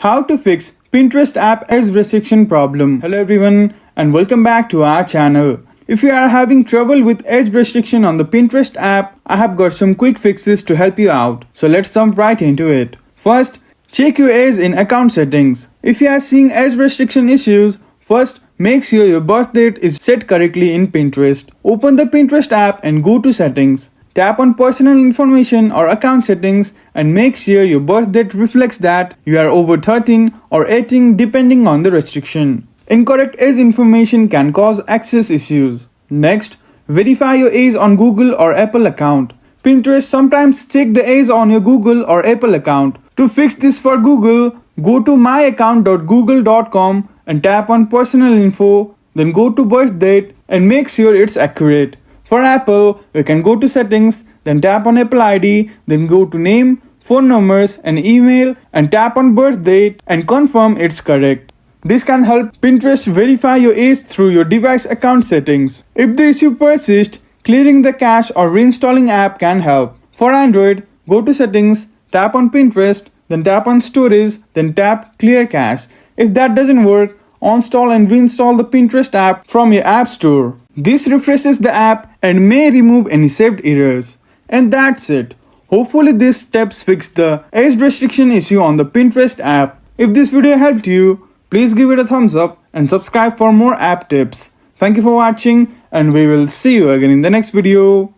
How to fix Pinterest app age restriction problem. Hello everyone and welcome back to our channel. If you are having trouble with age restriction on the Pinterest app, I have got some quick fixes to help you out. So let's jump right into it. First, check your age in account settings. If you are seeing age restriction issues, first make sure your birth date is set correctly in Pinterest. Open the Pinterest app and go to settings. Tap on personal information or account settings and make sure your birth date reflects that you are over 13 or 18 depending on the restriction. Incorrect age information can cause access issues. Next, verify your age on Google or Apple account. Pinterest sometimes check the age on your Google or Apple account. To fix this for Google, go to myaccount.google.com and tap on personal info, then go to birth date and make sure it's accurate. For Apple, we can go to settings, then tap on Apple ID, then go to name, phone numbers and email and tap on birth date and confirm it's correct. This can help Pinterest verify your age through your device account settings. If the issue persists, clearing the cache or reinstalling app can help. For Android, go to settings, tap on Pinterest, then tap on storage, then tap clear cache. If that doesn't work, uninstall and reinstall the Pinterest app from your app store. This refreshes the app and may remove any saved errors. And that's it. Hopefully these steps fix the age restriction issue on the Pinterest app. If this video helped you, please give it a thumbs up and subscribe for more app tips. Thank you for watching and we will see you again in the next video.